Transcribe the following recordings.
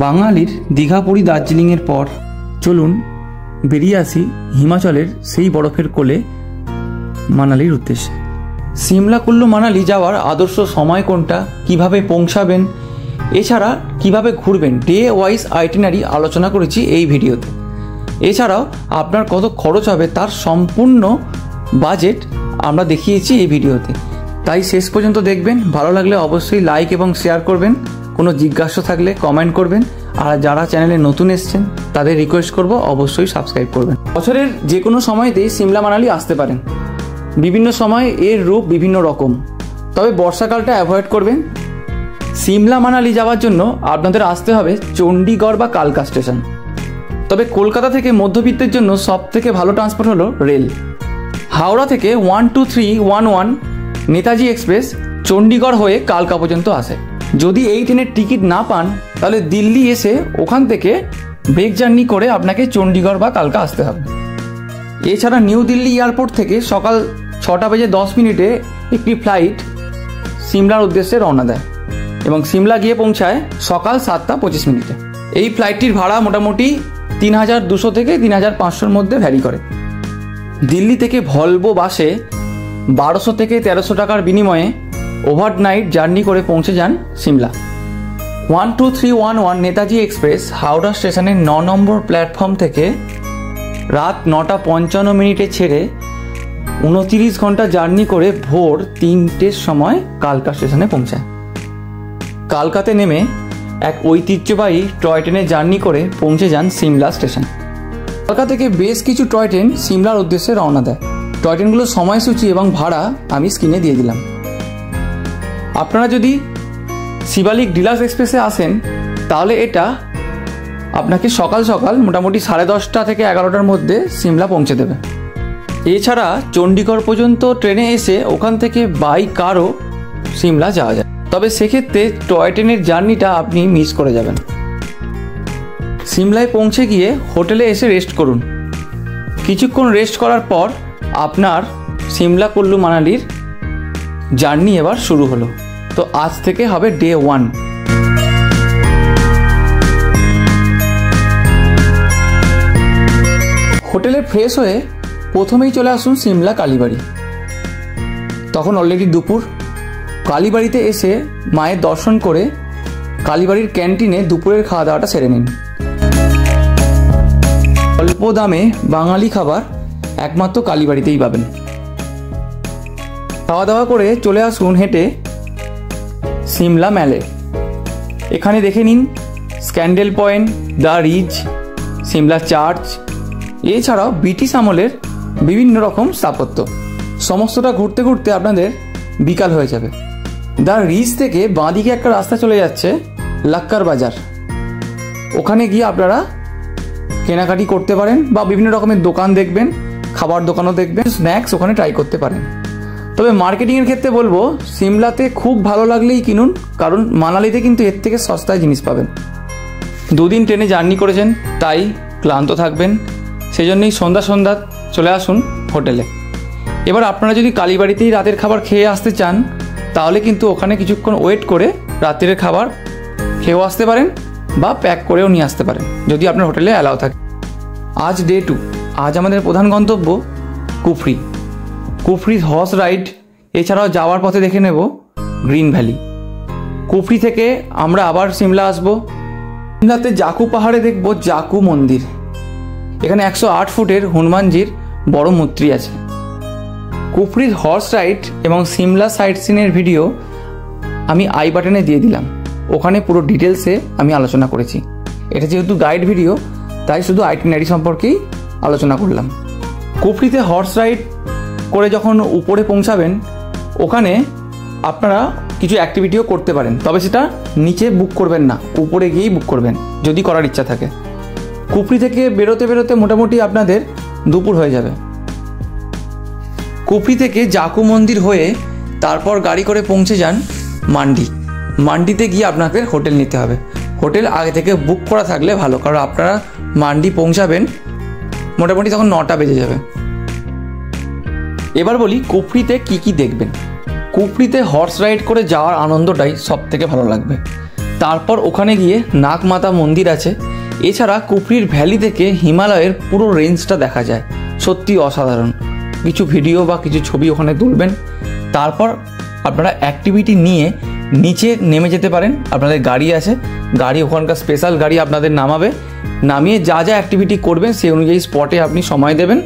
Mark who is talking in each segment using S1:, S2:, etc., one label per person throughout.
S1: বাঙালির দীঘা পুরী দার্জিলিংয়ের পর চলুন বেরিয়ে আসি হিমাচলের সেই বরফের কোলে মানালির উদ্দেশ্যে। সিমলা কুল্লু মানালি যাওয়ার আদর্শ সময় কোনটা, কিভাবে পৌঁছাবেন, এছাড়া কিভাবে ঘুরবেন, ডে ওয়াইজ আইটিনারি আলোচনা করেছি এই ভিডিওতে। এছাড়াও আপনার কত খরচ হবে তার সম্পূর্ণ বাজেট আমরা দেখিয়েছি এই ভিডিওতে। তাই শেষ পর্যন্ত দেখবেন। ভালো লাগলে অবশ্যই লাইক এবং শেয়ার করবেন। কোনো জিজ্ঞাসা থাকলে কমেন্ট করবেন। আর যারা চ্যানেলে নতুন এসছেন তাদের রিকোয়েস্ট করব অবশ্যই সাবস্ক্রাইব করবেন। বছরের যে কোনো সময়তেই সিমলা মানালি আসতে পারেন। বিভিন্ন সময় এর রূপ বিভিন্ন রকম, তবে বর্ষাকালটা অ্যাভয়েড করবেন। সিমলা মানালি যাওয়ার জন্য আপনাদের আসতে হবে চণ্ডীগড় বা কালকা স্টেশন। তবে কলকাতা থেকে মধ্যবিত্তের জন্য সবথেকে ভালো ট্রান্সপোর্ট হলো রেল। হাওড়া থেকে 12311 নেতাজি এক্সপ্রেস চণ্ডীগড় হয়ে কালকা পর্যন্ত আসে। যদি এই ট্রেনের টিকিট না পান তাহলে দিল্লি এসে ওখান থেকে ব্রেক জার্নি করে আপনাকে চণ্ডীগড় বা কালকা আসতে হবে। এছাড়া নিউ দিল্লি এয়ারপোর্ট থেকে সকাল 6:10 একটি ফ্লাইট সিমলার উদ্দেশ্যে রওনা দেয় এবং সিমলা গিয়ে পৌঁছায় সকাল 7:25। এই ফ্লাইটটির ভাড়া মোটামুটি 3200 থেকে 3500-র মধ্যে ভ্যারি করে। দিল্লি থেকে ভলভো বাসে 1200 থেকে 1300 টাকার বিনিময়ে ওভারনাইট জার্নি করে পৌঁছে যান সিমলা। 12311 নেতাজি এক্সপ্রেস হাওড়া স্টেশনের 9 নম্বর প্ল্যাটফর্ম থেকে রাত 9:55 ছেড়ে 29 ঘন্টা জার্নি করে ভোর 3টের সময় কালকা স্টেশনে পৌঁছায়। কালকাতে নেমে এক ঐতিহ্যবাহী টয় ট্রেনে জার্নি করে পৌঁছে যান সিমলা স্টেশন। কালকা থেকে বেশ কিছু টয় ট্রেন সিমলার উদ্দেশ্যে রওনা দেয়। টয় ট্রেনগুলোর সময়সূচি এবং ভাড়া আমি স্ক্রিনে দিয়ে দিলাম। আপনারা যদি শিবালিক ডিলাক্স এক্সপ্রেসে আসেন তাহলে এটা আপনাকে সকাল সকাল মোটামুটি 10:30 থেকে 11টার মধ্যে সিমলা পৌঁছে দেবে। এছাড়া চণ্ডীগড় পর্যন্ত ট্রেনে এসে ওখান থেকে বাই কারও সিমলা যাওয়া যায়। তবে সেক্ষেত্রে টয় ট্রেনের জার্নিটা আপনি মিস করে যাবেন। সিমলায় পৌঁছে গিয়ে হোটেলে এসে রেস্ট করুন। কিছুক্ষণ রেস্ট করার পর আপনার সিমলা কুল্লু মানালির জার্নি এবার শুরু হলো। তো আজ থেকে হবে ডে 1। হোটেলে ফ্রেশ হয়ে প্রথমেই চলে আসুন সিমলা কালীবাড়ি। তখন অলরেডি দুপুর। কালীবাড়িতে এসে মায়ের দর্শন করে কালীবাড়ির ক্যান্টিনে দুপুরের খাওয়া দাওয়াটা সেরে নিন। অল্প দামে বাঙালি খাবার একমাত্র কালীবাড়িতেই পাবেন। খাওয়া দাওয়া করে চলে আসুন হেঁটে সিমলা ম্যালে। এখানে দেখে নিন Scandal Point, the Ridge, Shimla church, এছাড়াও ব্রিটিশ আমলের বিভিন্ন রকম স্থাপত্য। সমস্তটা ঘুরতে ঘুরতে আপনাদের বিকাল হয়ে যাবে। দ্য রিজ থেকে বাঁদিকে একটা রাস্তা চলে যাচ্ছে লাক্কার বাজার। ওখানে গিয়ে আপনারা কেনাকাটি করতে পারেন বা বিভিন্ন রকমের দোকান দেখবেন, খাবার দোকানও দেখবেন, স্ন্যাক্স ওখানে ট্রাই করতে পারেন। তবে মার্কেটিংয়ের ক্ষেত্রে বলবো সিমলাতে খুব ভালো লাগলেই কিনুন, কারণ মানালিতে কিন্তু এর থেকে সস্তায় জিনিস পাবেন। 2 দিন ট্রেনে জার্নি করেছেন তাই ক্লান্ত থাকবেন, সেজন্যই সন্ধ্যা চলে আসুন হোটেলে। এবার আপনারা যদি কালীবাড়িতেই রাতের খাবার খেয়ে আসতে চান তাহলে কিন্তু ওখানে কিছুক্ষণ ওয়েট করে রাত্রের খাবার খেয়েও আসতে পারেন বা প্যাক করেও নিয়ে আসতে পারেন যদি আপনার হোটেলে অ্যালাউ থাকে। আজ ডে 2। আজ আমাদের প্রধান গন্তব্য কুফরি হর্স রাইড। এছাড়াও যাওয়ার পথে দেখে নেব গ্রিন ভ্যালি। কুফরি থেকে আমরা আবার সিমলা আসব। সিমলাতে জাকু পাহাড়ে দেখব জাকু মন্দির। এখানে 108 ফুটের হনুমানজির বড় মূর্তি আছে। কুফরির হর্স রাইড এবং সিমলা সাইট সিনের ভিডিও আমি আই বাটনে দিয়ে দিলাম, ওখানে পুরো ডিটেলসে আমি আলোচনা করেছি। এটা যেহেতু গাইড ভিডিও তাই শুধু আইটিনারি সম্পর্কেই আলোচনা করলাম। কুফরিতে হর্স রাইড করে যখন উপরে পৌঁছাবেন ওখানে আপনারা কিছু অ্যাক্টিভিটিও করতে পারেন, তবে সেটা নিচে বুক করবেন না, উপরে গিয়েই বুক করবেন যদি করার ইচ্ছা থাকে। কুফরি থেকে বেরোতে বেরোতে মোটামুটি আপনাদের দুপুর হয়ে যাবে। কুফরি থেকে জাকু মন্দির হয়ে তারপর গাড়ি করে পৌঁছে যান মান্ডি। মান্ডিতে গিয়ে আপনাদের হোটেল নিতে হবে। হোটেল আগে থেকে বুক করা থাকলে ভালো, কারণ আপনারা মান্ডি পৌঁছাবেন মোটামুটি তখন 9টা বেজে যাবে। এবার বলি কুফরিতে কি কি দেখবেন। কুফরিতে হর্স রাইড করে যাওয়ার আনন্দটাই সব থেকে ভালো লাগবে। তারপর ওখানে গিয়ে নাগমাতা মন্দির আছে। এছাড়া কুফরির ভ্যালি থেকে হিমালয়ের পুরো রেঞ্জটা দেখা যায়, সত্যি অসাধারণ। কিছু ভিডিও বা কিছু ছবি ওখানে তুলবেন। তারপর আপনারা অ্যাক্টিভিটি নিয়ে নিচে নেমে যেতে পারেন। আপনাদের গাড়ি আছে, গাড়ি ওখানকার স্পেশাল গাড়ি আপনাদের নামাবে, নামিয়ে যা যা অ্যাক্টিভিটি করবেন সেই অনুযায়ী স্পটে আপনি সময় দেবেন।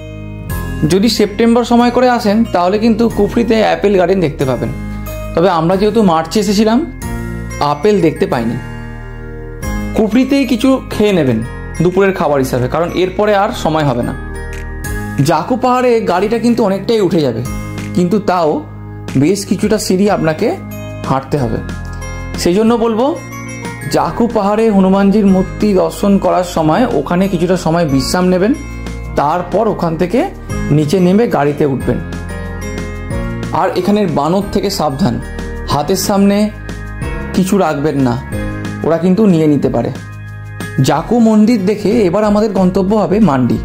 S1: যদি সেপ্টেম্বর সময় করে আসেন তাহলে কিন্তু কুফরিতে অ্যাপেল গার্ডেন দেখতে পাবেন, তবে আমরা যেহেতু মার্চে এসেছিলাম আপেল দেখতে পাইনি। কুফরিতেই কিছু খেয়ে নেবেন দুপুরের খাবার হিসাবে, কারণ এরপরে আর সময় হবে না। জাকু পাহাড়ে গাড়িটা কিন্তু অনেকটাই উঠে যাবে, কিন্তু তাও বেশ কিছুটা সিঁড়ি আপনাকে হাঁটতে হবে। সেই জন্য বলবো জাকু পাহাড়ে হনুমানজির মূর্তি দর্শন করার সময় ওখানে কিছুটা সময় বিশ্রাম নেবেন, তারপর ওখান থেকে নিচে নেমে গাড়িতে উঠবেন। আর এখানের বানর থেকে সাবধান, হাতের সামনে কিছু রাখবেন না, ওরা কিন্তু নিয়ে নিতে পারে। জাকু মন্দির দেখে এবার আমাদের গন্তব্য হবে মান্ডি।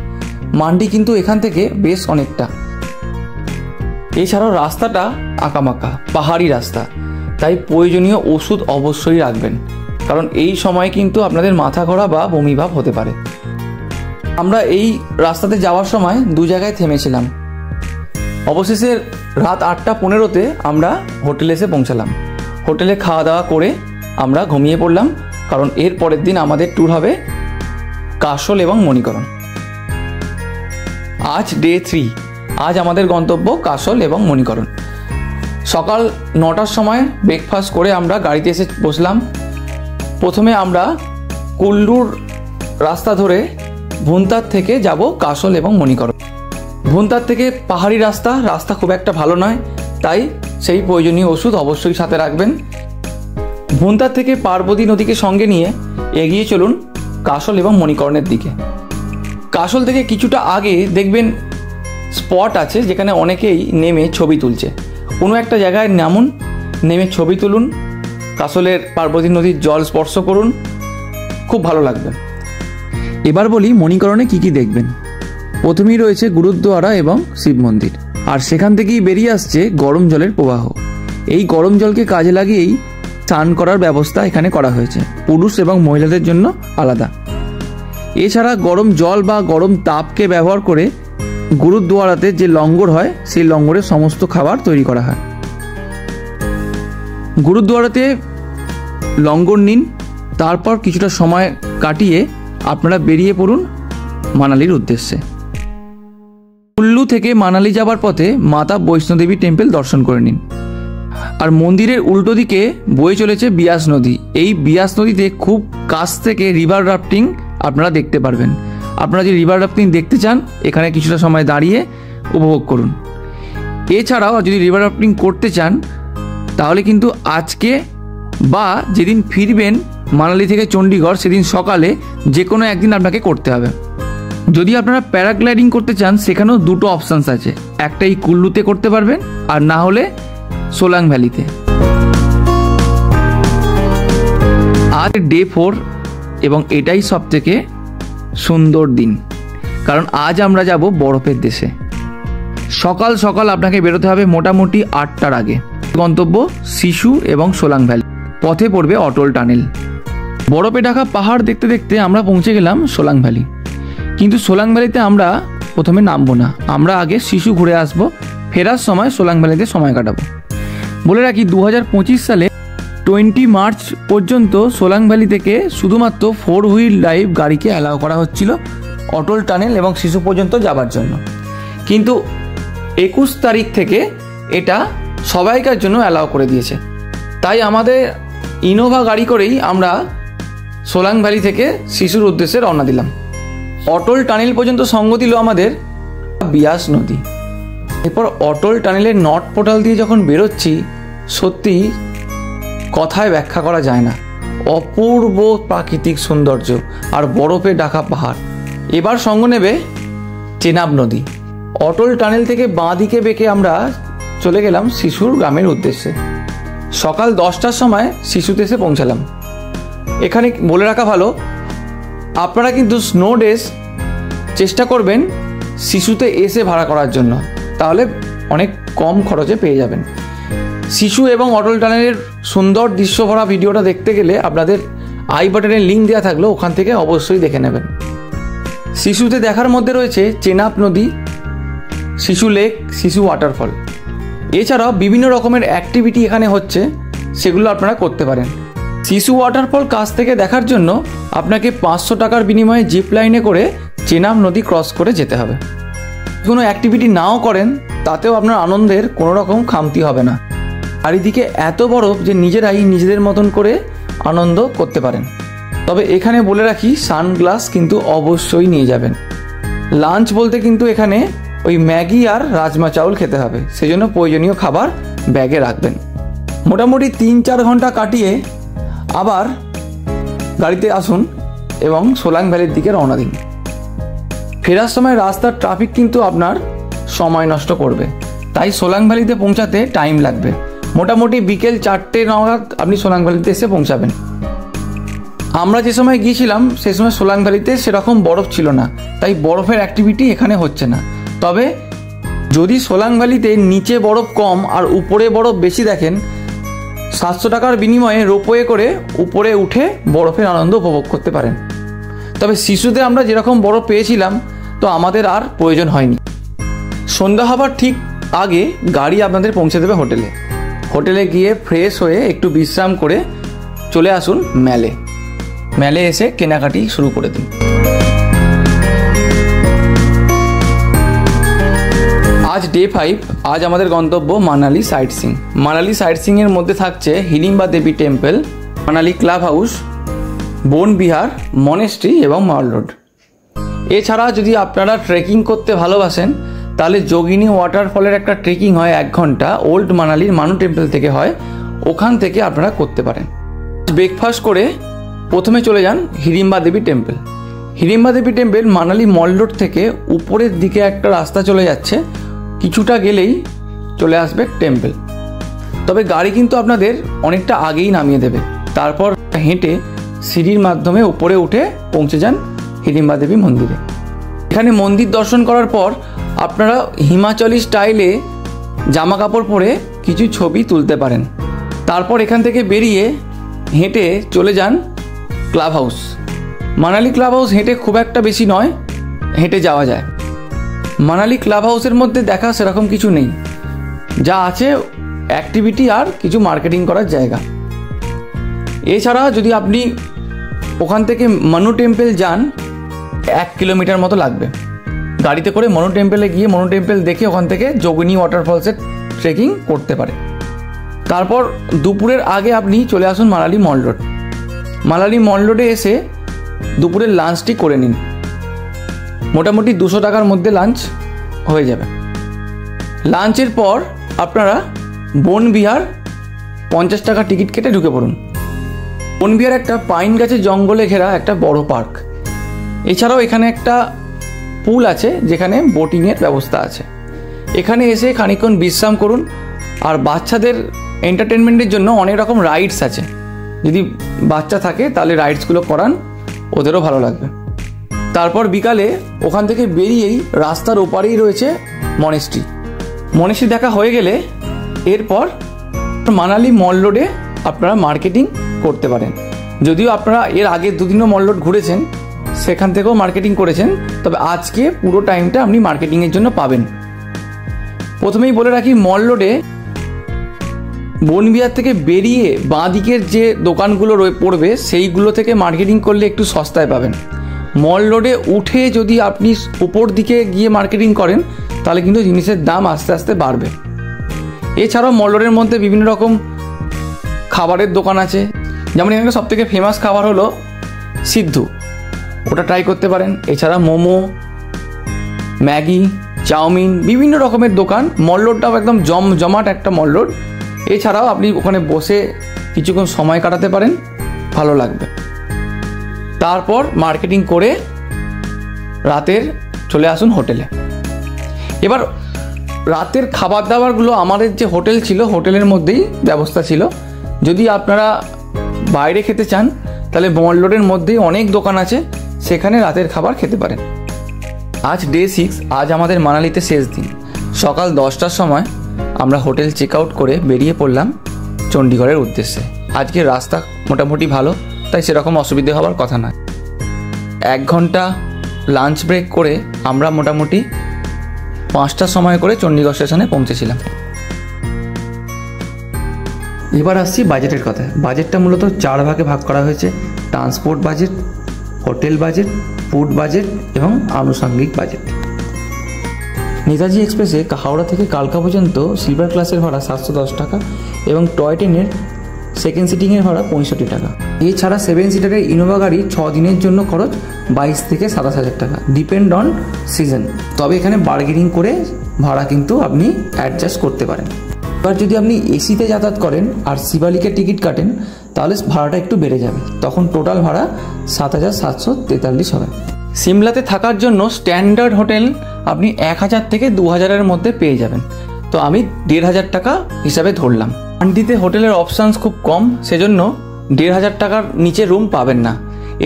S1: মান্ডি কিন্তু এখান থেকে বেশ অনেকটা। এছাড়াও রাস্তাটা আঁকামাকা পাহাড়ি রাস্তা, তাই প্রয়োজনীয় ওষুধ অবশ্যই রাখবেন, কারণ এই সময় কিন্তু আপনাদের মাথা ঘোরা বা বমি ভাব হতে পারে। আমরা এই রাস্তাতে যাওয়ার সময় 2 জায়গায় থেমেছিলাম। অবশেষে রাত 8:15-তে আমরা হোটেলে এসে পৌঁছালাম। হোটেলে খাওয়া দাওয়া করে আমরা ঘুমিয়ে পড়লাম, কারণ এর পরের দিন আমাদের ট্যুর হবে কাশল এবং মণিকরণ। আজ ডে 3, আজ আমাদের গন্তব্য কাশল এবং মণিকরণ। সকাল 9টার সময় ব্রেকফাস্ট করে আমরা গাড়িতে এসে বসলাম। প্রথমে আমরা কুল্লুর রাস্তা ধরে ভুন্তার থেকে যাব কাশল এবং মণিকরণ। ভুন্তার থেকে পাহাড়ি রাস্তা খুব একটা ভালো নয়, তাই সেই প্রয়োজনীয় ওষুধ অবশ্যই সাথে রাখবেন। ভুন্তার থেকে পার্বতী নদীকে সঙ্গে নিয়ে এগিয়ে চলুন কাশল এবং মণিকরণের দিকে। কাশল থেকে কিছুটা আগে দেখবেন স্পট আছে যেখানে অনেকেই নেমে ছবি তুলছে। কোনো একটা জায়গায় নামুন, নেমে ছবি তুলুন, কাশলের পার্বতী নদীর জল স্পর্শ করুন, খুব ভালো লাগবে। এবার বলি মণিকরণে কি কি দেখবেন। প্রথমেই রয়েছে গুরুদ্বারা এবং শিব মন্দির, আর সেখান থেকেই বেরিয়ে আসছে গরম জলের প্রবাহ। এই গরম জলকে কাজে লাগিয়েই স্নান করার ব্যবস্থা এখানে করা হয়েছে, পুরুষ এবং মহিলাদের জন্য আলাদা। এছাড়া গরম জল বা গরম তাপকে ব্যবহার করে গুরুদ্বারাতে যে লঙ্গর হয় সেই লঙ্গরে সমস্ত খাবার তৈরি করা হয়। গুরুদ্বারাতে লঙ্গর নিন, তারপর কিছুটা সময় কাটিয়ে আপনারা বেরিয়ে পড়ুন মানালির উদ্দেশ্যে। কুল্লু থেকে মানালি যাবার পথে মাতা বৈষ্ণোদেবী টেম্পল দর্শন করে নিন। আর মন্দিরের উল্টো দিকে বয়ে চলেছে বিয়াস নদী। এই বিয়াস নদীতে খুব কাছ থেকে রিভার রাফটিং আপনারা দেখতে পারবেন। আপনারা যদি রিভার রাফটিং দেখতে চান এখানে কিছুটা সময় দাঁড়িয়ে উপভোগ করুন। এছাড়াও যদি রিভার রাফটিং করতে চান তাহলে কিন্তু আজকে বা যেদিন ফিরবেন মানালি থেকে চণ্ডীগড় সেদিন সকালে যে কোনো একদিন আপনাকে করতে হবে। যদি আপনারা প্যারাগ্লাইডিং করতে চান সেখানেও 2টো অপশানস আছে, একটা এই কুল্লুতে করতে পারবেন আর না হলে সোলাং ভ্যালিতে। আজ ডে 4 এবং এটাই সব থেকে সুন্দর দিন, কারণ আজ আমরা যাব বরফের দেশে। সকাল সকাল আপনাকে বেরোতে হবে মোটামুটি 8টার আগে। গন্তব্য সিশু এবং সোলাং ভ্যালি, পথে পড়বে অটল টানেল। বরফে ঢাকা পাহাড় দেখতে দেখতে আমরা পৌঁছে গেলাম সোলাং ভ্যালি। কিন্তু সোলাং ভ্যালিতে আমরা প্রথমে নামবো না, আমরা আগে সিশু ঘুরে আসবো, ফেরার সময় সোলাং ভ্যালিতে সময় কাটাবো। বলে রাখি 2025 সালে 20 মার্চ পর্যন্ত সোলাং ভ্যালি থেকে শুধুমাত্র 4 হুইল ড্রাইভ গাড়িকে অ্যালাউ করা হচ্ছিল অটল টানেল এবং শিশু পর্যন্ত যাবার জন্য, কিন্তু 21 তারিখ থেকে এটা সবাইকার জন্য অ্যালাউ করে দিয়েছে। তাই আমাদের ইনোভা গাড়ি করেই আমরা সোলাং ভ্যালি থেকে শিশুর উদ্দেশ্যে রওনা দিলাম। অটল টানেল পর্যন্ত সঙ্গ দিল আমাদের বিয়াস নদী। এরপর অটল টানেলের নর্থ পোর্টাল দিয়ে যখন বেরোচ্ছি, সত্যি কথায় ব্যাখ্যা করা যায় না, অপূর্ব প্রাকৃতিক সৌন্দর্য আর বরফে ঢাকা পাহাড়। এবার সঙ্গ নেবে চেনাব নদী। অটল টানেল থেকে বাঁ দিকে বেঁকে আমরা চলে গেলাম শিশুর গ্রামের উদ্দেশ্যে। সকাল 10টার সময় শিশুতে এসে পৌঁছালাম। এখানে বলে রাখা ভালো, আপনারা কিন্তু স্নো ডেজ চেষ্টা করবেন শিশুতে এসে ভাড়া করার জন্য, তাহলে অনেক কম খরচে পেয়ে যাবেন। শিশু এবং অটল টানেলের সুন্দর দৃশ্য ভরা ভিডিওটা দেখতে গেলে আপনাদের আই বাটনের লিঙ্ক দেওয়া থাকলো, ওখান থেকে অবশ্যই দেখে নেবেন। শিশুতে দেখার মধ্যে রয়েছে চেনাব নদী, শিশু লেক, শিশু ওয়াটারফল। এছাড়াও বিভিন্ন রকমের অ্যাক্টিভিটি এখানে হচ্ছে, সেগুলো আপনারা করতে পারেন। শিশু ওয়াটারফল কাছ থেকে দেখার জন্য আপনাকে 500 টাকার বিনিময়ে জিপ লাইনে করে চেনাব নদী ক্রস করে যেতে হবে। কোনো অ্যাক্টিভিটি নাও করেন তাতেও আপনার আনন্দের কোনো রকম খামতি হবে না। চারিদিকে এত বরফ যে নিজেরাই নিজেদের মতন করে আনন্দ করতে পারেন। তবে এখানে বলে রাখি, সানগ্লাস কিন্তু অবশ্যই নিয়ে যাবেন। লাঞ্চ বলতে কিন্তু এখানে ওই ম্যাগি আর রাজমা চাউল খেতে হবে, সেজন্য প্রয়োজনীয় খাবার ব্যাগে রাখবেন। মোটামুটি 3-4 ঘন্টা কাটিয়ে আবার গাড়িতে আসুন এবং সোলাং ভ্যালির দিকে রওনা দিন। ফেরার সময় রাস্তার ট্রাফিক কিন্তু আপনার সময় নষ্ট করবে, তাই সোলাং ভ্যালিতে পৌঁছাতে টাইম লাগবে। মোটামুটি বিকেল 4টে নাগাদ আপনি সোলাং ভ্যালিতে এসে পৌঁছাবেন। আমরা যে সময় গিয়েছিলাম সে সময় সোলাং ভ্যালিতে সেরকম বরফ ছিল না, তাই বরফের অ্যাক্টিভিটি এখানে হচ্ছে না। তবে যদি সোলাং ভ্যালিতে নিচে বরফ কম আর উপরে বরফ বেশি দেখেন, 700 টাকার বিনিময়ে রোপওয়ে করে উপরে উঠে বরফের আনন্দ উপভোগ করতে পারেন। তবে শিশুতে আমরা যেরকম বরফ পেয়েছিলাম তো আমাদের আর প্রয়োজন হয়নি। সন্ধ্যা হবার ঠিক আগে গাড়ি আপনাদের পৌঁছে দেবে হোটেলে। হোটেলে গিয়ে ফ্রেশ হয়ে একটু বিশ্রাম করে চলে আসুন ম্যালে এসে কেনাকাটি শুরু করে দিন। আজ ডে 5। আজ আমাদের গন্তব্য মানালি সাইট সিং। মানালি সাইট সিং এর মধ্যে থাকছে হিড়িম্বা দেবী টেম্পল, মানালি ক্লাব হাউস, বন বিহার, মনেস্ট্রি এবং মাল রোড। এছাড়া যদি আপনারা ট্রেকিং করতে ভালোবাসেন তাহলে যোগিনী ওয়াটারফলের একটা ট্রেকিং হয় 1 ঘন্টা, ওল্ড মানালির মানু টেম্পল থেকে হয়, ওখান থেকে আপনারা করতে পারেন। ব্রেকফাস্ট করে প্রথমে চলে যান হিড়িম্বা দেবী টেম্পল। হিড়িম্বা দেবী টেম্পল মানালি মল রোড থেকে উপরের দিকে একটা রাস্তা চলে যাচ্ছে, কিছুটা গেলেই চলে আসবে টেম্পল। তবে গাড়ি কিন্তু আপনাদের অনেকটা আগেই নামিয়ে দেবে, তারপর হেঁটে সিঁড়ির মাধ্যমে উপরে উঠে পৌঁছে যান হিড়িম্বা দেবী মন্দিরে। এখানে মন্দির দর্শন করার পর আপনারা হিমাচলি স্টাইলে জামা কাপড় পরে কিছু ছবি তুলতে পারেন। তারপর এখান থেকে বেরিয়ে হেঁটে চলে যান club house. Manali club house হেঁটে খুব একটা বেশি নয়, হেঁটে যাওয়া যায়। মানালি ক্লাব হাউসের মধ্যে দেখা সেরকম কিছু নেই, যা আছে অ্যাক্টিভিটি আর কিছু মার্কেটিং করার জায়গা। এছাড়া যদি আপনি ওখান থেকে মানু টেম্পল যান 1 কিলোমিটার মতো লাগবে। গাড়িতে করে মানু টেম্পলে গিয়ে মানু টেম্পল দেখে ওখান থেকে যোগিনী ওয়াটারফলসের ট্রেকিং করতে পারে। তারপর দুপুরের আগে আপনি চলে আসুন মানালি মল রোড। মানালি মল রোডে এসে দুপুরের লাঞ্চটি করে নিন। মোটামুটি 200 টাকার মধ্যে লাঞ্চ হয়ে যাবে। লাঞ্চের পর আপনারা বন বিহার 50 টাকা টিকিট কেটে ঢুকে পড়ুন। বন বিহার একটা পাইন গাছের জঙ্গলে ঘেরা একটা বড় পার্ক। এছাড়াও এখানে একটা পুল আছে যেখানে বোটিংয়ের ব্যবস্থা আছে। এখানে এসে খানিকক্ষণ বিশ্রাম করুন। আর বাচ্চাদের এন্টারটেনমেন্টের জন্য অনেক রকম রাইডস আছে, যদি বাচ্চা থাকে তাহলে রাইডসগুলো করান, ওদেরও ভালো লাগবে। তারপর বিকালে ওখান থেকে বেরিয়েই রাস্তার ওপারেই রয়েছে মনেস্ট্রি দেখা হয়ে গেলে এরপর মানালি মল রোডে আপনারা মার্কেটিং করতে পারেন। যদিও আপনারা এর আগে 2 দিনও মল রোড ঘুরেছেন, সেখান থেকেও মার্কেটিং করেছেন, তবে আজকে পুরো টাইমটা আপনি মার্কেটিংয়ের জন্য পাবেন। প্রথমেই বলে রাখি, মল রোডে বনবিহার থেকে বেরিয়ে বাঁ দিকের যে দোকানগুলো পড়বে সেইগুলো থেকে মার্কেটিং করলে একটু সস্তায় পাবেন। মল রোডে উঠে যদি আপনি উপর দিকে গিয়ে মার্কেটিং করেন তাহলে কিন্তু জিনিসের দাম আস্তে আস্তে বাড়বে। এছাড়াও মল রোডের মধ্যে বিভিন্ন রকম খাবারের দোকান আছে, যেমন এখানে সবথেকে ফেমাস খাবার হলো সিদ্ধু, ওটা ট্রাই করতে পারেন। এছাড়া মোমো, ম্যাগি, চাউমিন, বিভিন্ন রকমের দোকান। মল রোডটাও একদম জমজমাট একটা মল রোড। এছাড়াও আপনি ওখানে বসে কিছুক্ষণ সময় কাটাতে পারেন, ভালো লাগবে। তারপর মার্কেটিং করে রাতের চলে আসুন হোটেলে। এবার রাতের খাবার দাবারগুলো আমাদের যে হোটেল ছিল, হোটেলের মধ্যেই ব্যবস্থা ছিল। যদি আপনারা বাইরে খেতে চান তাহলে মল রোডের মধ্যেই অনেক দোকান আছে, সেখানে রাতের খাবার খেতে পারেন। আজ ডে 6, আজ আমাদের মানালিতে শেষ দিন। সকাল 10টার সময় আমরা হোটেল চেক আউট করে বেরিয়ে পড়লাম চণ্ডীগড়ের উদ্দেশ্যে। আজকের রাস্তা মোটামুটি ভালো, তাই সেরকম অসুবিধে হওয়ার কথা নয়। 1 ঘন্টা লাঞ্চ ব্রেক করে আমরা মোটামুটি 5টার সময় করে চণ্ডীগড় স্টেশনে পৌঁছেছিলাম। এবার আসছি বাজেটের কথা। বাজেটটা মূলত 4 ভাগে ভাগ করা হয়েছে: transport budget, hotel budget, food budget এবং আনুষঙ্গিক বাজেট। নেতাজি এক্সপ্রেসে হাওড়া থেকে কালকা পর্যন্ত স্লিপার ক্লাসের ভাড়া 710 টাকা এবং টয় ট্রেনের সেকেন্ড সিটিংয়ের ভাড়া 65 টাকা। এছাড়া 7 সিটারের ইনোভা গাড়ি 6 দিনের জন্য খরচ 22 থেকে 27,000 টাকা, ডিপেন্ড অন সিজন। তবে এখানে বার্গেনিং করে ভাড়া কিন্তু আপনি অ্যাডজাস্ট করতে পারেন। এবার যদি আপনি এসিতে যাতায়াত করেন আর শিবালিকের টিকিট কাটেন তাহলে ভাড়াটা একটু বেড়ে যাবে, তখন টোটাল ভাড়া 7,743 হবে। সিমলাতে থাকার জন্য স্ট্যান্ডার্ড হোটেল আপনি 1,000 থেকে 2,000-এর মধ্যে পেয়ে যাবেন, তো আমি 1,500 টাকা হিসাবে ধরলাম। মান্ডিতে হোটেলের অপশানস খুব কম, সেজন্য 1,500 টাকার নিচে রুম পাবেন না।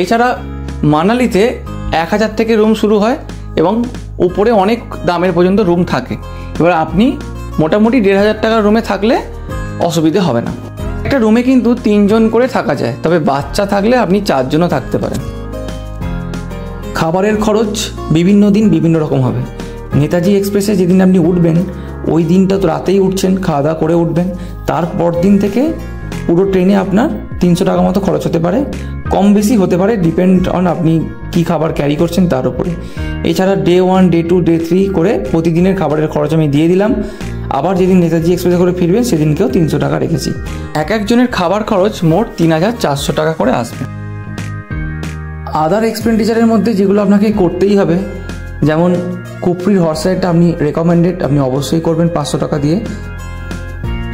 S1: এছাড়া মানালিতে 1,000 থেকে রুম শুরু হয় এবং উপরে অনেক দামের পর্যন্ত রুম থাকে। এবার আপনি মোটামুটি 1,500 টাকার রুমে থাকলে অসুবিধে হবে না। একটা রুমে কিন্তু 3 জন করে থাকা যায়, তবে বাচ্চা থাকলে আপনি 4 জনও থাকতে পারেন। খাবারের খরচ বিভিন্ন দিন বিভিন্ন রকম হবে। নেতাজি এক্সপ্রেসে যেদিন আপনি উঠবেন ওই দিনটা তো রাতেই উঠছেন, খাওয়া দাওয়া করে উঠবেন, তারপর দিন থেকে পুরো ট্রেনে আপনার 300 টাকা মতো খরচ হতে পারে, কম বেশি হতে পারে, ডিপেন্ড অন আপনি কী খাবার ক্যারি করছেন তার উপরে। এছাড়া ডে 1, ডে 2, ডে 3 করে প্রতিদিনের খাবারের খরচ আমি দিয়ে দিলাম। আবার যেদিন নেতাজি এক্সপ্রেসে করে ফিরবেন সেদিনকেও 300 টাকা রেখেছি। একজনের খাবার খরচ মোট 3,400 টাকা করে আসবে। আদার এক্সপেন্ডিচারের মধ্যে যেগুলো আপনাকে করতেই হবে, যেমন কুফরির হর্স রাইডটা আপনি রেকমেন্ডেড, আপনি অবশ্যই করবেন 500 টাকা দিয়ে।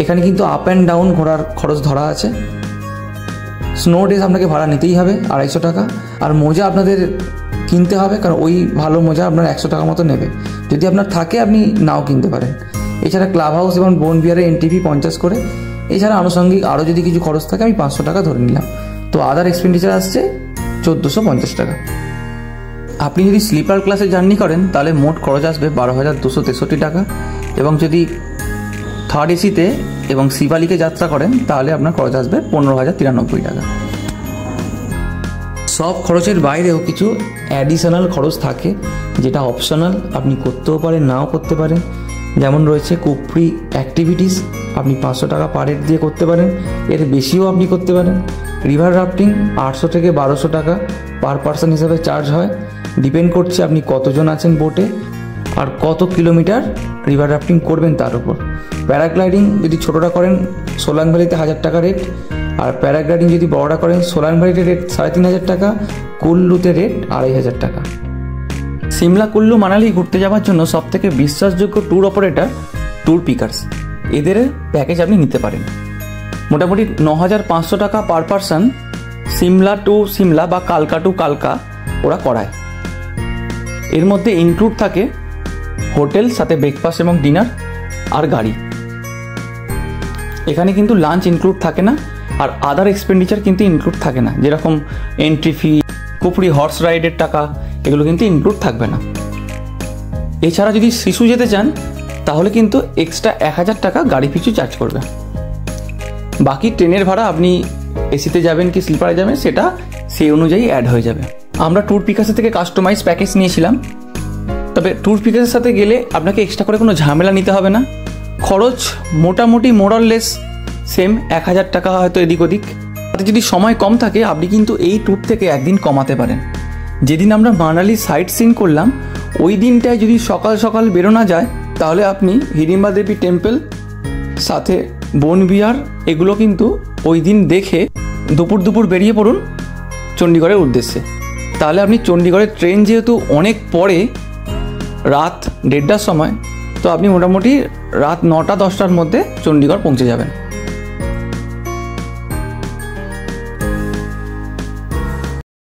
S1: এখানে কিন্তু আপ অ্যান্ড ডাউন ঘোরার খরচ ধরা আছে। স্নো ডেজ আপনাকে ভাড়া নিতেই হবে 250 টাকা। আর মোজা আপনাদের কিনতে হবে, কারণ ওই ভালো মোজা আপনার 100 টাকা মতো নেবে। যদি আপনার থাকে আপনি নাও কিনতে পারেন। এছাড়া ক্লাব হাউস এবং বনবিহারের এন্ট্রি ফি 50 করে। এছাড়া আনুষঙ্গিক আরও যদি কিছু খরচ থাকে আমি 500 টাকা ধরে নিলাম, তো আদার এক্সপেন্ডিচার আসছে 1,450 টাকা। আপনি যদি স্লিপার ক্লাসে জার্নি করেন তাহলে মোট খরচ আসবে 12,263 টাকা, এবং যদি থার্ড এসিতে এবং শিবালিকে যাত্রা করেন তাহলে আপনার খরচ আসবে 15,093 টাকা। সব খরচের বাইরেও কিছু অ্যাডিশনাল খরচ থাকে যেটা অপশনাল, আপনি করতেও পারেন নাও করতে পারেন। যেমন রয়েছে কুফরি অ্যাক্টিভিটিস, আপনি 500 টাকা পার হেড দিয়ে করতে পারেন, এর বেশিও আপনি করতে পারেন। রিভার রাফটিং 800 থেকে 1,200 টাকা পার পার্সন হিসাবে চার্জ হয়, ডিপেন্ড করছে আপনি কতজন আছেন বোটে আর কত কিলোমিটার রিভার রাফটিং করবেন তার উপর। প্যারাগ্লাইডিং যদি ছোটোটা করেন সোলাং ভ্যালিতে 1,000 টাকা রেট, আর প্যারাগ্লাইডিং যদি বড়টা করেন সোলাং ভ্যালিতে রেট 3,500 টাকা, কুল্লুতে রেট 2,500 টাকা। সিমলা, কুল্লু, মানালি ঘুরতে যাওয়ার জন্য সবথেকে বিশ্বাসযোগ্য ট্যুর অপারেটর ট্যুর পিকার্স, এদের প্যাকেজ আপনি নিতে পারেন। মোটামুটি 9,500 টাকা per person Shimla to Shimla বা কালকা টু কালকা ওরা করায়। এর মধ্যে ইনক্লুড থাকে হোটেল, সাথে ব্রেকফাস্ট এবং ডিনার আর গাড়ি। এখানে কিন্তু লাঞ্চ ইনক্লুড থাকে না, আর আদার এক্সপেন্ডিচার কিন্তু ইনক্লুড থাকে না, যেরকম এন্ট্রি ফি, কুফরি হর্স রাইডের টাকা, এগুলো কিন্তু ইনক্লুড থাকবে না। এছাড়া যদি শিশু যেতে চান তাহলে কিন্তু এক্সট্রা 1,000 টাকা গাড়ি পিছু চার্জ করবে। বাকি ট্রেনের ভাড়া আপনি এসিতে যাবেন কি স্লিপারে যাবেন সেটা সেই অনুযায়ী অ্যাড হয়ে যাবে। আমরা ট্যুর পিকার্সের থেকে কাস্টমাইজ প্যাকেজ নিয়েছিলাম, তবে ট্যুর পিকার্সের সাথে গেলে আপনাকে এক্সট্রা করে কোনো ঝামেলা নিতে হবে না। খরচ মোটামুটি মোরাললেস সেম 1000 টাকা হয়তো এদিক ওদিক। তাতে যদি সময় কম থাকে আপনি কিন্তু এই ট্যুর থেকে একদিন কমাতে পারেন। যেদিন আমরা মানালি সাইট সিন করলাম ওই দিনটায় যদি সকাল সকাল বেরোনো যায় তাহলে আপনি হিড়িম্বা দেবী টেম্পল সাথে বনবিহার এগুলো কিন্তু ওই দিন দেখে দুপুর বেরিয়ে পড়ুন চণ্ডীগড়ের উদ্দেশ্যে। তাহলে আপনি চণ্ডীগড়ের ট্রেন যেহেতু অনেক পরে, রাত 1:30টার সময়, তো আপনি মোটামুটি রাত 9টা 10টার মধ্যে চণ্ডীগড় পৌঁছে যাবেন।